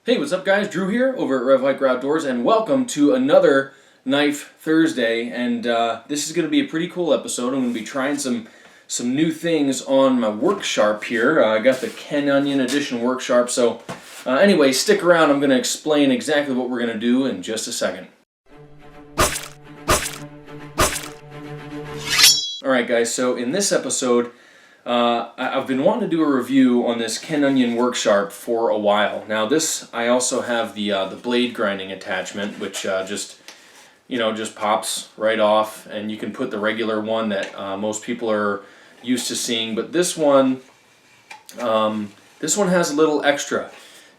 Hey, what's up guys? Drew here over at Rev Hiker Outdoors, and welcome to another Knife Thursday. And this is going to be a pretty cool episode. I'm going to be trying some new things on my Worksharp here. I got the Ken Onion Edition Worksharp. So anyway, stick around. I'm going to explain exactly what we're going to do in just a second. Alright guys, so in this episode, I've been wanting to do a review on this Ken Onion Worksharp for a while. Now this, I also have the blade grinding attachment, which just pops right off, and you can put the regular one that most people are used to seeing. But this one has a little extra.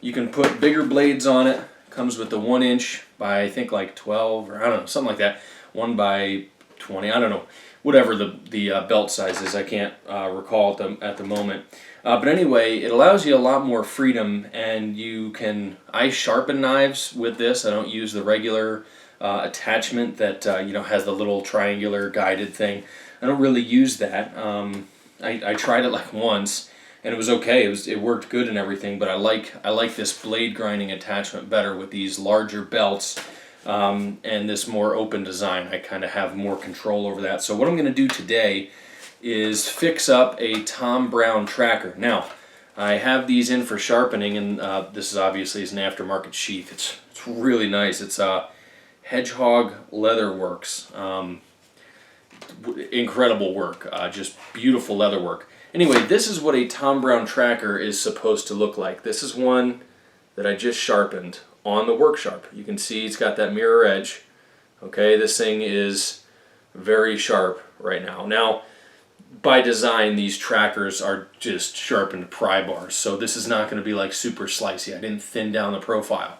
You can put bigger blades on it. Comes with the 1 inch by I think like 12 or I don't know, something like that. 1 by 20, I don't know. Whatever the belt size is, I can't recall at the moment. But anyway, it allows you a lot more freedom, and I sharpen knives with this. I don't use the regular attachment that has the little triangular guided thing. I don't really use that. I tried it like once, and it was okay. It worked good and everything. But I like this blade grinding attachment better with these larger belts. And this more open design. I kind of have more control over that. So what I'm going to do today is fix up a Tom Brown tracker. Now, I have these in for sharpening, and this is obviously an aftermarket sheath. It's really nice. It's Hedgehog Leather Works. Incredible work. Just beautiful leather work. Anyway, this is what a Tom Brown tracker is supposed to look like. This is one that I just sharpened on the Worksharp. You can see it's got that mirror edge. Okay, this thing is very sharp right now. Now, by design, these trackers are just sharpened pry bars, so this is not going to be like super slicey. I didn't thin down the profile.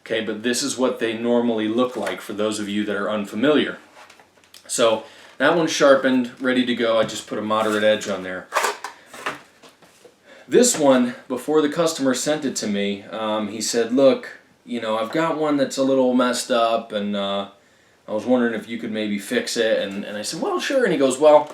Okay, but this is what they normally look like for those of you that are unfamiliar. So that one's sharpened, ready to go. I just put a moderate edge on there. This one, before the customer sent it to me, he said, look, I've got one that's a little messed up, and I was wondering if you could maybe fix it. And I said, well, sure. And he goes, well,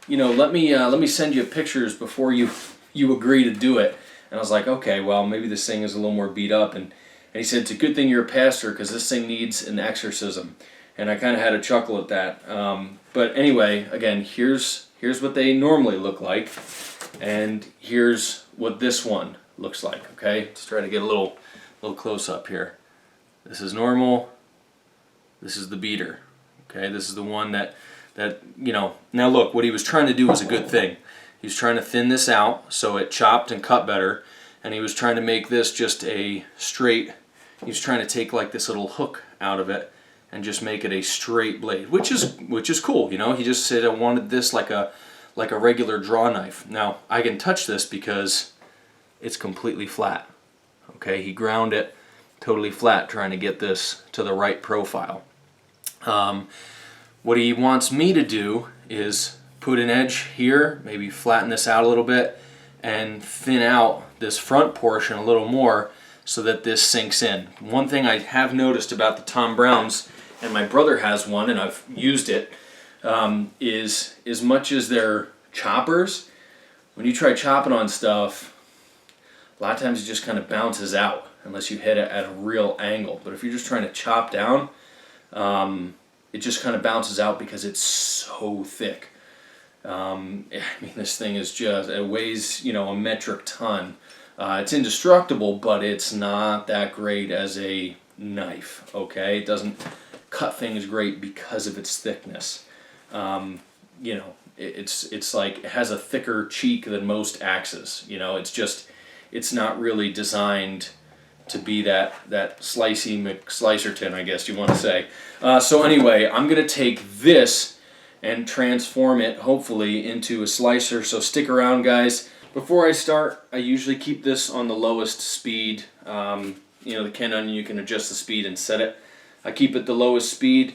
let me send you pictures before you agree to do it. And I was like, okay, well, maybe this thing is a little more beat up. And he said, it's a good thing you're a pastor, because this thing needs an exorcism. And I kind of had a chuckle at that. But anyway, again, here's what they normally look like, and here's what this one looks like. Okay, let's try to get a little close up here. This is normal. This is the beater. Okay, this is the one that now look, what he was trying to do was a good thing. He was trying to thin this out so it chopped and cut better, and he was trying to make this just a straight. He was trying to take like this little hook out of it and just make it a straight blade, which is cool. He just said I wanted this like a regular draw knife. Now I can touch this because it's completely flat. Okay, he ground it totally flat, trying to get this to the right profile. What he wants me to do is put an edge here, maybe flatten this out a little bit, and thin out this front portion a little more so that this sinks in. One thing I have noticed about the Tom Browns, and my brother has one and I've used it, is as much as they're choppers, when you try chopping on stuff, a lot of times it just kind of bounces out unless you hit it at a real angle. But if you're just trying to chop down, it just kind of bounces out because it's so thick. I mean, this thing is it weighs, a metric ton. It's indestructible, but it's not that great as a knife. Okay, it doesn't cut things great because of its thickness. It's like it has a thicker cheek than most axes. It's not really designed to be that slicey McSlicerton, I guess you want to say. So anyway, I'm going to take this and transform it, hopefully, into a slicer. So stick around, guys. Before I start, I usually keep this on the lowest speed. The Ken Onion, you can adjust the speed and set it. I keep it the lowest speed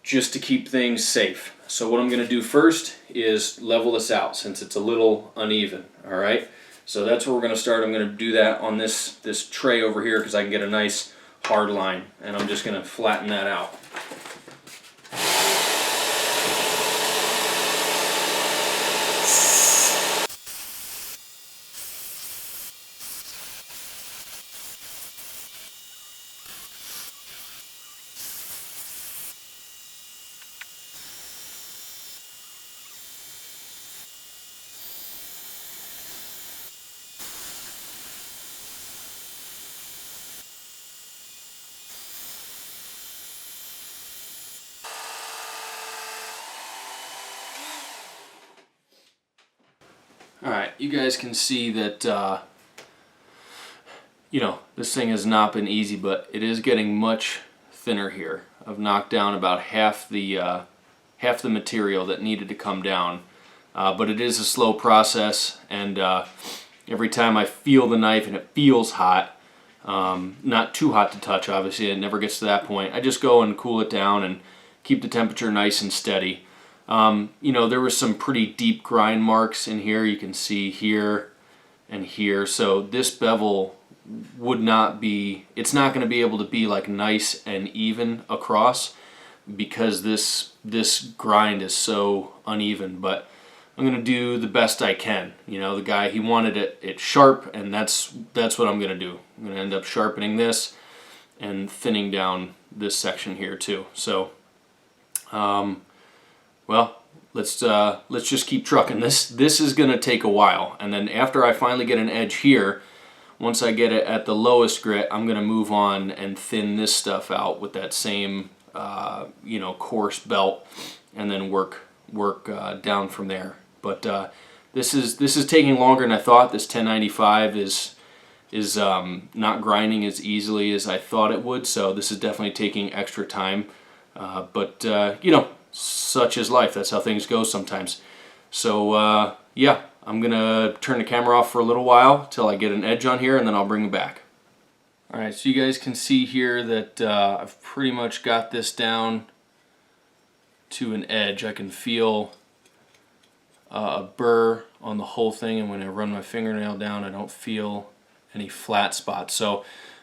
just to keep things safe. So what I'm going to do first is level this out since it's a little uneven. All right. So that's where we're going to start. I'm going to do that on this tray over here because I can get a nice hard line, and I'm just going to flatten that out. you guys can see that you know, this thing has not been easy, but it is getting much thinner here. I've knocked down about half the material that needed to come down, but it is a slow process, and every time I feel the knife and it feels hot, not too hot to touch, obviously it never gets to that point, I just go and cool it down and keep the temperature nice and steady. You know, there were some pretty deep grind marks in here. You can see here and here, so this bevel would not be, it's not going to be able to be like nice and even across because this grind is so uneven. But I'm going to do the best I can. You know, the guy, he wanted it sharp, and that's what I'm going to do. I'm going to end up sharpening this and thinning down this section here too. So well, let's just keep trucking. This is going to take a while, and then after I finally get an edge here, once I get it at the lowest grit, I'm going to move on and thin this stuff out with that same you know, coarse belt, and then work down from there. But this is taking longer than I thought. This 1095 is not grinding as easily as I thought it would, so this is definitely taking extra time. But you know, such is life. That's how things go sometimes. So yeah, I'm gonna turn the camera off for a little while till I get an edge on here, and then I'll bring it back. Alright, so you guys can see here that I've pretty much got this down to an edge. I can feel a burr on the whole thing, and when I run my fingernail down, I don't feel any flat spots. So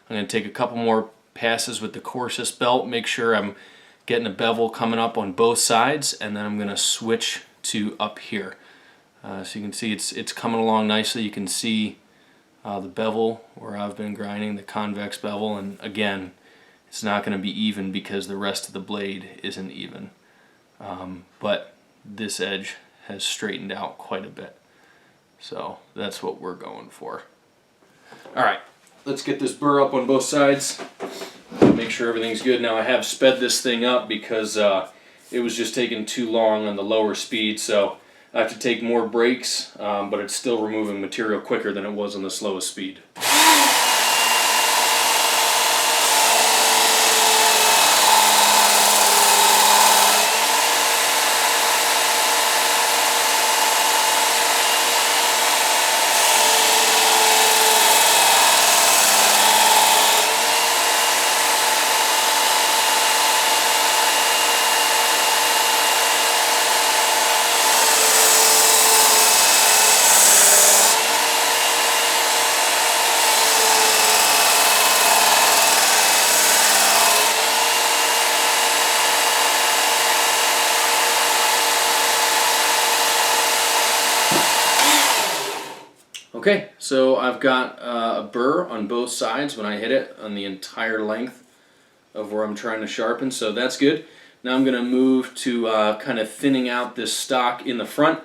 I'm going to take a couple more passes with the coarsest belt, make sure I'm getting a bevel coming up on both sides, and then I'm going to switch to up here. So you can see it's coming along nicely. You can see the bevel where I've been grinding, the convex bevel, and again, it's not going to be even because the rest of the blade isn't even. But this edge has straightened out quite a bit. So that's what we're going for. Alright, let's get this burr up on both sides. Make sure everything's good. Now I have sped this thing up because it was just taking too long on the lower speed, so I have to take more breaks, but it's still removing material quicker than it was on the slowest speed. Okay, so I've got a burr on both sides when I hit it on the entire length of where I'm trying to sharpen, so that's good. Now I'm going to move to kind of thinning out this stock in the front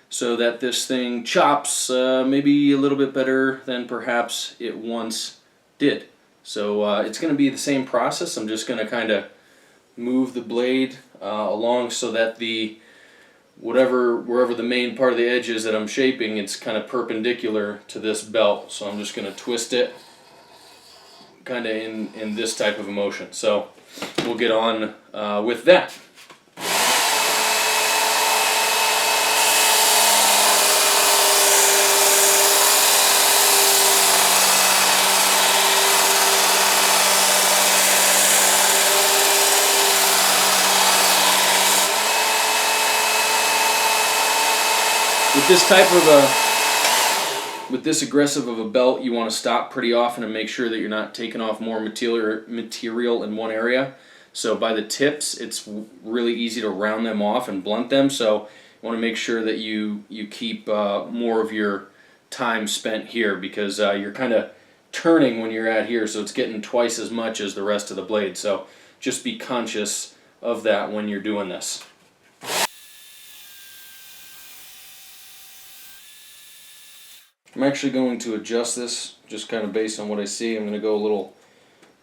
so that this thing chops maybe a little bit better than perhaps it once did. So it's going to be the same process. I'm just going to kind of move the blade along so that the wherever the main part of the edge is that I'm shaping, it's kind of perpendicular to this belt. So I'm just going to twist it kind of in this type of a motion. So we'll get on with that. With this aggressive of a belt, you want to stop pretty often and make sure that you're not taking off more material in one area. So by the tips, it's really easy to round them off and blunt them. So you want to make sure that you keep more of your time spent here, because you're kind of turning when you're at here, so it's getting twice as much as the rest of the blade. So just be conscious of that when you're doing this. I'm actually going to adjust this just kind of based on what I see. I'm going to go a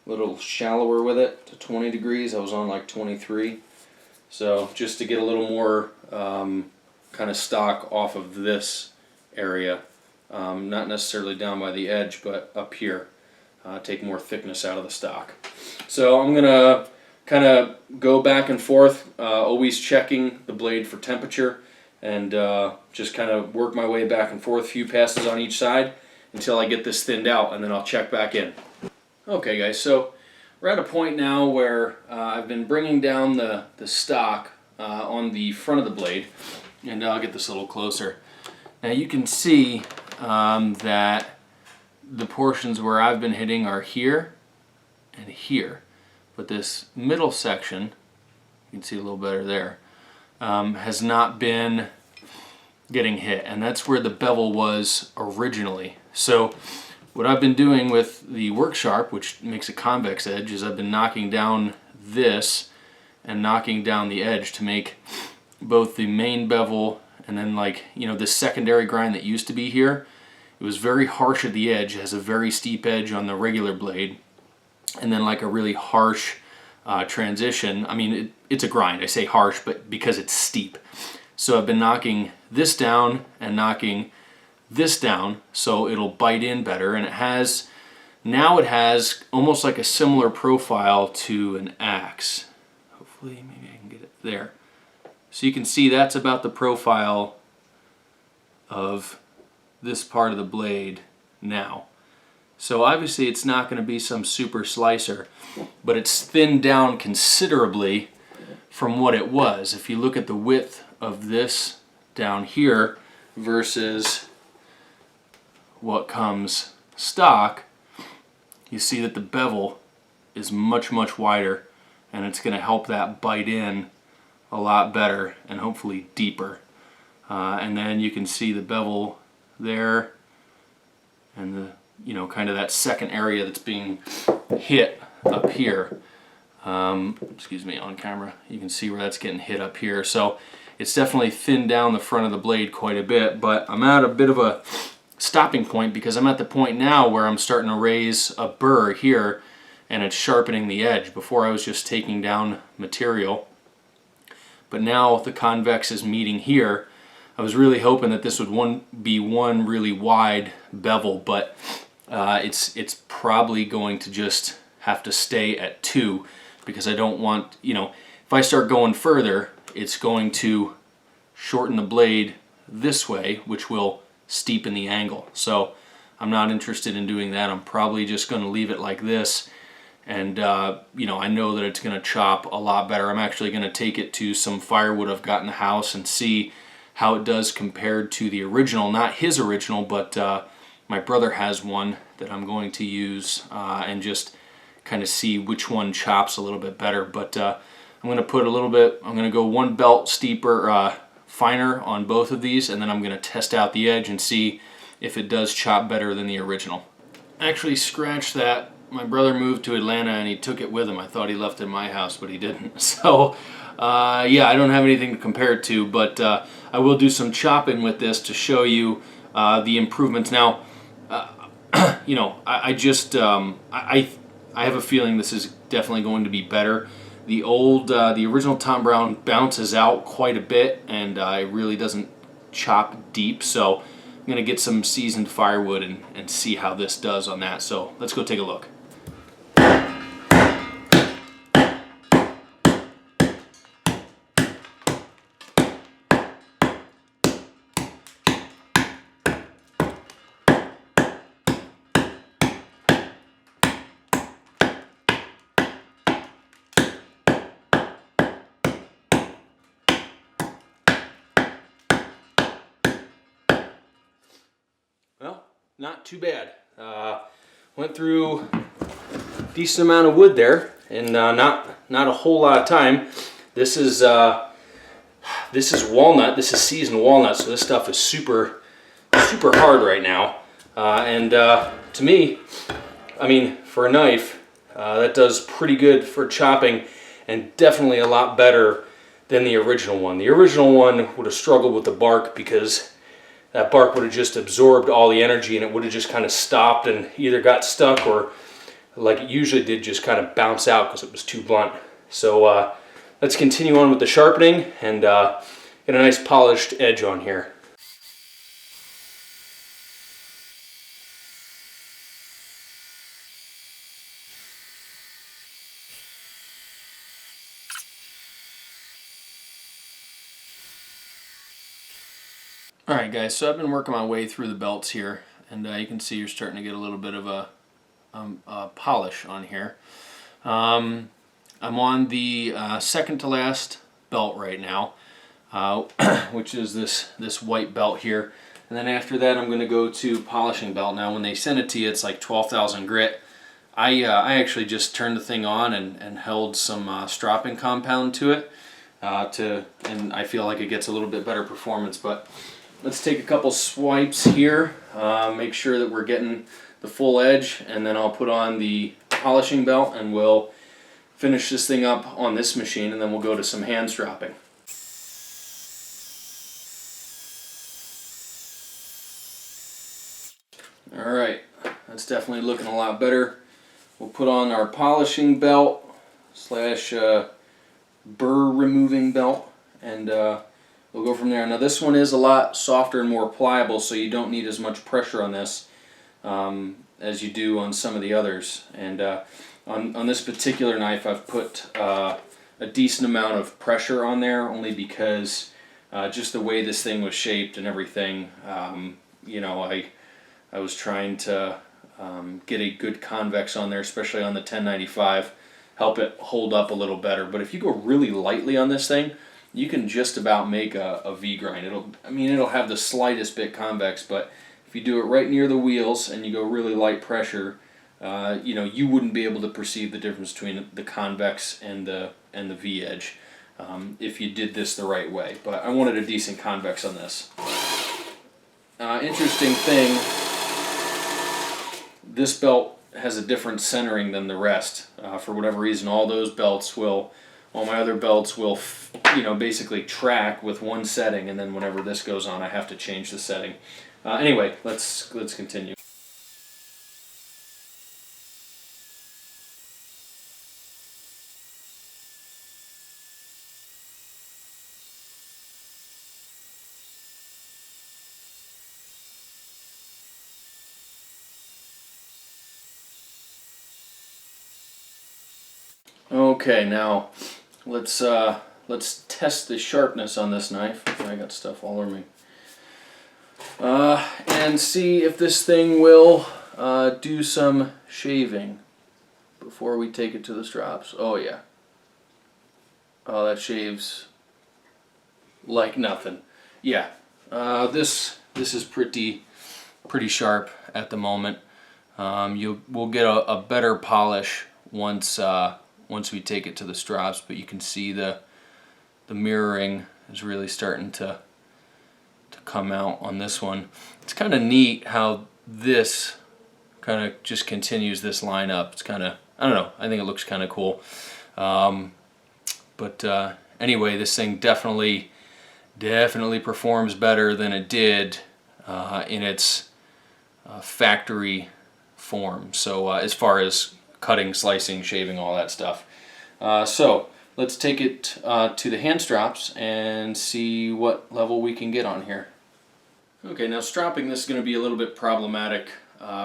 little shallower with it to 20 degrees. I was on like 23. So just to get a little more kind of stock off of this area not necessarily down by the edge, but up here. Take more thickness out of the stock. So I'm going to kind of go back and forth, always checking the blade for temperature, and just kind of work my way back and forth, a few passes on each side until I get this thinned out, and then I'll check back in. Okay guys, so we're at a point now where I've been bringing down the stock on the front of the blade, and I'll get this a little closer. Now you can see that the portions where I've been hitting are here and here, but this middle section, you can see a little better there, has not been getting hit, and that's where the bevel was originally. So what I've been doing with the Worksharp, which makes a convex edge, is I've been knocking down this and knocking down the edge to make both the main bevel and then, like, you know, this secondary grind that used to be here. It was very harsh at the edge, it has a very steep edge on the regular blade, and then like a really harsh transition. I mean, it's a grind. I say harsh, but because it's steep. So I've been knocking this down and knocking this down so it'll bite in better, and it has almost like a similar profile to an axe. Hopefully maybe I can get it there. So you can see that's about the profile of this part of the blade now. So obviously it's not going to be some super slicer, but it's thinned down considerably from what it was. If you look at the width of this down here versus what comes stock, you see that the bevel is much wider, and it's going to help that bite in a lot better and hopefully deeper. And then you can see the bevel there, and the, you know, kind of that second area that's being hit up here. Excuse me, on camera you can see where that's getting hit up here. So it's definitely thinned down the front of the blade quite a bit, but I'm at a bit of a stopping point because I'm at the point now where I'm starting to raise a burr here, and it's sharpening the edge. Before I was just taking down material, but now the convex is meeting here. I was really hoping that this would be one really wide bevel, but it's probably going to just have to stay at 2, because I don't want, you know, if I start going further, it's going to shorten the blade this way, which will steepen the angle. So I'm not interested in doing that. I'm probably just going to leave it like this, and you know, I know that it's going to chop a lot better. I'm actually going to take it to some firewood I've got in the house and see how it does compared to the original. Not his original, but my brother has one that I'm going to use, and just kind of see which one chops a little bit better. But I'm going to put a little bit, I'm going to go one belt steeper, finer on both of these, and then I'm going to test out the edge and see if it does chop better than the original. Actually, scratch that. My brother moved to Atlanta and he took it with him. I thought he left it in my house, but he didn't. So yeah, I don't have anything to compare it to, but I will do some chopping with this to show you the improvements. Now, you know, I have a feeling this is definitely going to be better. The original Tom Brown bounces out quite a bit, and it really doesn't chop deep. So I'm going to get some seasoned firewood and see how this does on that. So let's go take a look. Well, not too bad. Went through a decent amount of wood there, and not a whole lot of time. This is walnut. This is seasoned walnut, so this stuff is super hard right now. And to me, I mean, for a knife, that does pretty good for chopping, and definitely a lot better than the original one. The original one would have struggled with the bark because that bark would have just absorbed all the energy, and it would have just kind of stopped and either got stuck or, like it usually did, just kind of bounce out because it was too blunt. So let's continue on with the sharpening and get a nice polished edge on here. Alright guys, so I've been working my way through the belts here, and you can see you're starting to get a little bit of a polish on here. I'm on the second to last belt right now, which is this white belt here. And then after that I'm going to go to polishing belt. Now when they send it to you it's like 12,000 grit. I actually just turned the thing on and held some stropping compound to it, and I feel like it gets a little bit better performance. But let's take a couple swipes here, make sure that we're getting the full edge, and then I'll put on the polishing belt and we'll finish this thing up on this machine, and then we'll go to some hand stropping. Alright, that's definitely looking a lot better. We'll put on our polishing belt slash burr removing belt, and we'll go from there. Now this one is a lot softer and more pliable, so you don't need as much pressure on this as you do on some of the others. And on this particular knife I've put a decent amount of pressure on there, only because just the way this thing was shaped and everything, you know, I was trying to get a good convex on there, especially on the 1095, help it hold up a little better. But if you go really lightly on this thing, you can just about make a V grind. It'll have the slightest bit convex, but if you do it right near the wheels and you go really light pressure, you know, you wouldn't be able to perceive the difference between the convex and the V edge if you did this the right way. But I wanted a decent convex on this. Interesting thing, this belt has a different centering than the rest. For whatever reason, all my other belts will, you know, basically track with one setting, and then whenever this goes on, I have to change the setting. Anyway, let's continue. Okay, now let's test the sharpness on this knife. I got stuff all over me. And see if this thing will do some shaving before we take it to the strops. Oh yeah. Oh, that shaves like nothing. Yeah. This is pretty sharp at the moment. We'll get a better polish once we take it to the strops, but you can see the mirroring is really starting to come out on this one. It's kind of neat how this kind of just continues this line up. It's kind of, I don't know, I think it looks kind of cool. Anyway, this thing definitely performs better than it did in its factory form. So as far as cutting, slicing, shaving, all that stuff. So let's take it to the hand strops and see what level we can get on here. Okay, now stropping this is going to be a little bit problematic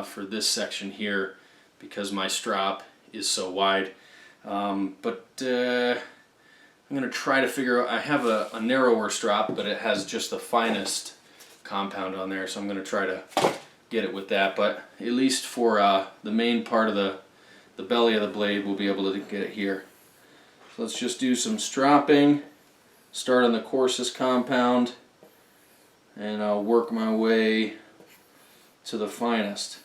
for this section here because my strop is so wide. I'm going to try to figure out, I have a narrower strop, but it has just the finest compound on there, so I'm going to try to get it with that. But at least for the main part of the belly of the blade, we'll be able to get it here. So let's just do some stropping, start on the coarsest compound, and I'll work my way to the finest.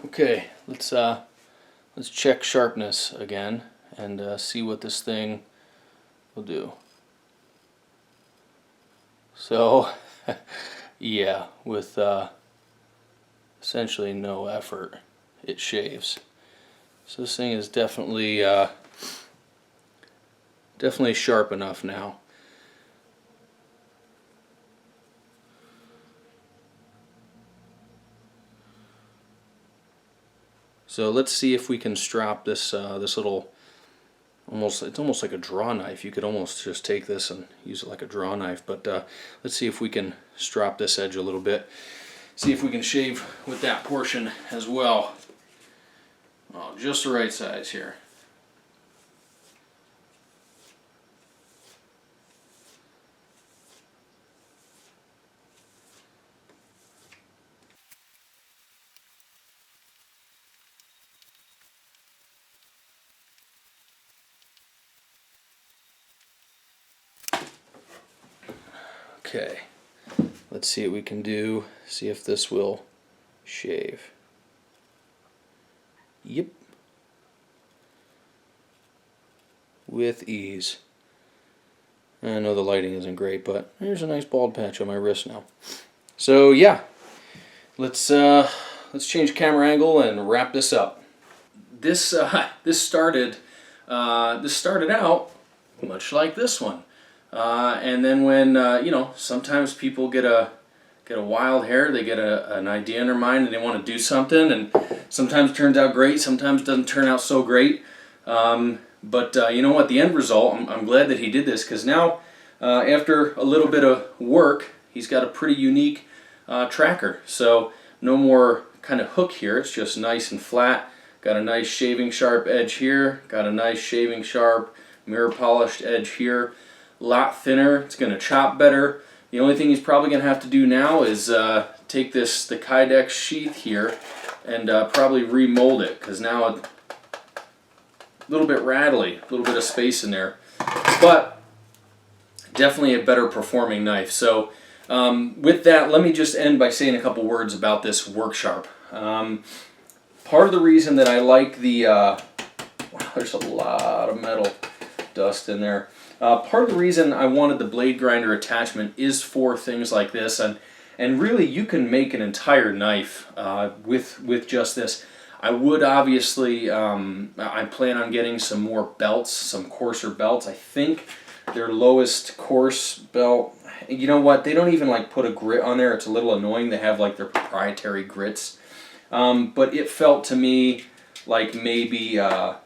Okay, let's check sharpness again and see what this thing will do. So, yeah, with essentially no effort, it shaves. So this thing is definitely definitely sharp enough now. So let's see if we can strop this this little, it's almost like a draw knife. You could almost just take this and use it like a draw knife, but let's see if we can strop this edge a little bit. See if we can shave with that portion as well. Oh, just the right size here. Okay, let's see what we can do, see if this will shave. Yep. With ease. I know the lighting isn't great, but here's a nice bald patch on my wrist now. So yeah, let's change camera angle and wrap this up. This started out much like this one. And then when you know, sometimes people get a wild hair, they get an idea in their mind and they want to do something, and sometimes it turns out great, sometimes it doesn't turn out so great. But you know what, the end result, I'm glad that he did this, because now after a little bit of work, he's got a pretty unique tracker. So no more kind of hook here, it's just nice and flat. Got a nice shaving sharp edge here, got a nice shaving sharp mirror polished edge here. A lot thinner, it's going to chop better. The only thing he's probably going to have to do now is take the Kydex sheath here and probably remold it, because now a little bit rattly, a little bit of space in there. But definitely a better performing knife. So with that, let me just end by saying a couple words about this Worksharp. Part of the reason that I like the, wow, there's a lot of metal dust in there. Part of the reason I wanted the blade grinder attachment is for things like this, and really you can make an entire knife with just this. I would obviously, I plan on getting some more belts, some coarser belts. I think their lowest coarse belt, you know what, they don't even like put a grit on there. It's a little annoying. They have like their proprietary grits. But it felt to me like maybe, like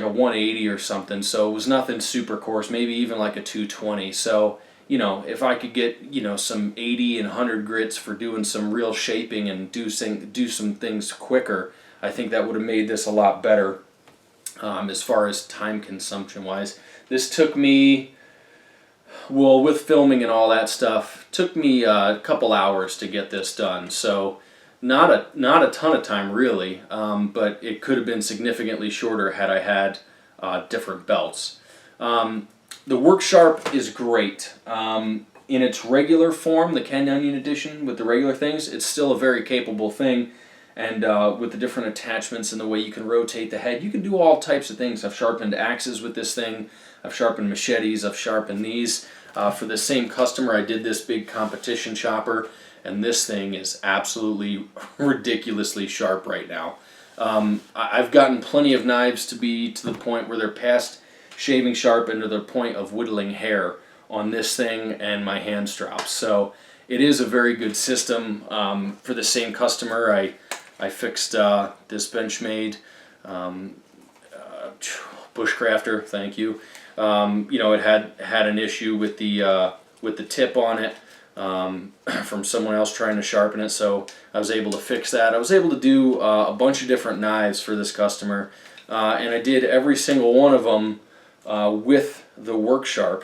a 180 or something. So it was nothing super coarse, maybe even like a 220. So, you know, if I could get, you know, some 80 and 100 grits for doing some real shaping and do some things quicker, I think that would have made this a lot better as far as time consumption wise. This took me, well, with filming and all that stuff, took me a couple hours to get this done. So not a ton of time really, but it could have been significantly shorter had I had different belts. The Worksharp is great. In its regular form, the Ken Onion edition with the regular things, it's still a very capable thing. And with the different attachments and the way you can rotate the head, you can do all types of things. I've sharpened axes with this thing. I've sharpened machetes. I've sharpened these. For the same customer, I did this big competition chopper, and this thing is absolutely ridiculously sharp right now. I've gotten plenty of knives to be to the point where they're past shaving sharp and to the point of whittling hair on this thing and my hand straps. So it is a very good system. For the same customer, I fixed this Benchmade Bushcrafter. Thank you. You know, it had an issue with the tip on it from someone else trying to sharpen it, so I was able to fix that. I was able to do a bunch of different knives for this customer, and I did every single one of them with the Worksharp.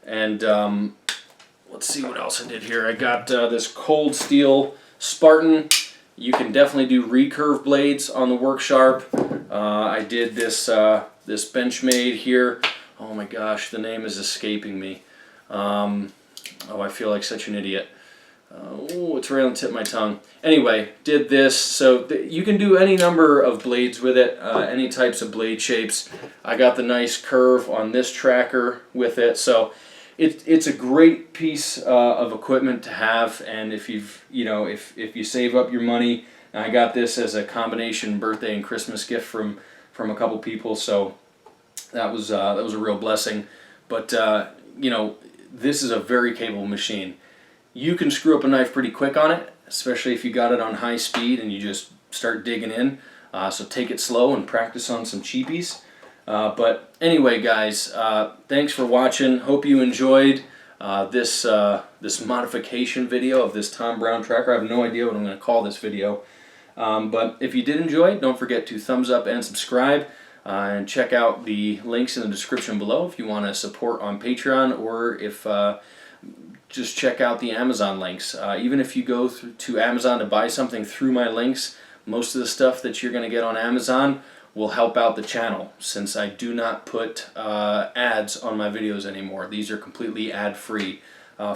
And let's see what else I did here. I got this Cold Steel Spartan. You can definitely do recurve blades on the Worksharp. I did this this Benchmade here. Oh my gosh, the name is escaping me. Oh, I feel like such an idiot. Oh, it's right on the tip of my tongue. Anyway, did this. So you can do any number of blades with it, any types of blade shapes. I got the nice curve on this tracker with it. So it's a great piece of equipment to have. And if if you save up your money, I got this as a combination birthday and Christmas gift from a couple people. So That was a real blessing. But you know, this is a very capable machine. You can screw up a knife pretty quick on it, especially if you got it on high speed and you just start digging in. So take it slow and practice on some cheapies. But anyway, guys, thanks for watching. Hope you enjoyed this modification video of this Tom Brown tracker. I have no idea what I'm going to call this video. But if you did enjoy it, don't forget to thumbs up and subscribe. And check out the links in the description below if you want to support on Patreon, or if just check out the Amazon links. Even if you go to Amazon to buy something through my links, most of the stuff that you're going to get on Amazon will help out the channel, since I do not put ads on my videos anymore. These are completely ad-free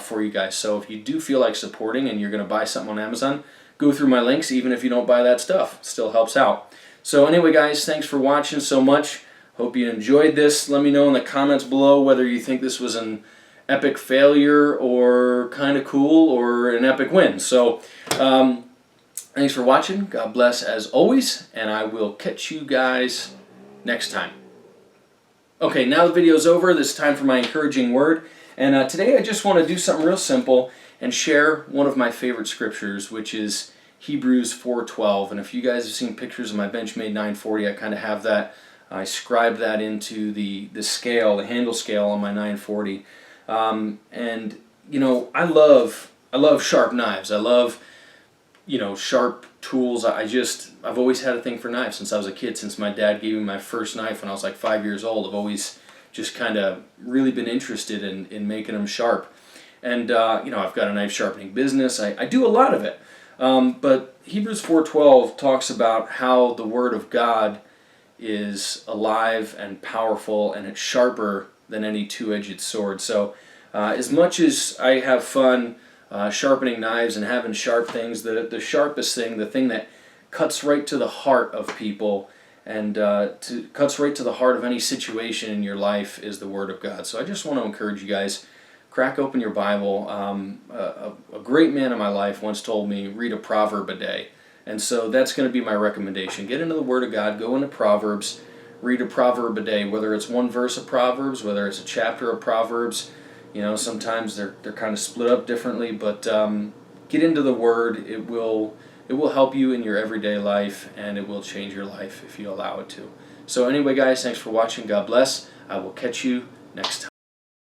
for you guys. So if you do feel like supporting and you're going to buy something on Amazon, go through my links. Even if you don't buy that stuff, it still helps out. So anyway, guys, thanks for watching so much. Hope you enjoyed this. Let me know in the comments below whether you think this was an epic failure or kind of cool or an epic win. So thanks for watching. God bless as always, and I will catch you guys next time. Okay, now the video's over. This is time for my encouraging word. And today I just want to do something real simple and share one of my favorite scriptures, which is Hebrews 4:12. And if you guys have seen pictures of my Benchmade 940, I kind of have that. I scribed that into the scale, the handle scale on my 940. And you know, I love sharp knives. I love, you know, sharp tools. I've always had a thing for knives since I was a kid. Since my dad gave me my first knife when I was like 5 years old, I've always just kind of really been interested in making them sharp. And you know, I've got a knife sharpening business. I do a lot of it. But Hebrews 4:12 talks about how the Word of God is alive and powerful, and it's sharper than any two-edged sword. So as much as I have fun sharpening knives and having sharp things, the sharpest thing, the thing that cuts right to the heart of people and cuts right to the heart of any situation in your life, is the Word of God. So I just want to encourage you guys, crack open your Bible. A great man in my life once told me, read a proverb a day. And so that's going to be my recommendation. Get into the Word of God, go into Proverbs, read a proverb a day, whether it's one verse of Proverbs, whether it's a chapter of Proverbs. You know, sometimes they're kind of split up differently, but get into the Word. It will help you in your everyday life, and it will change your life if you allow it to. So anyway, guys, thanks for watching. God bless. I will catch you next time.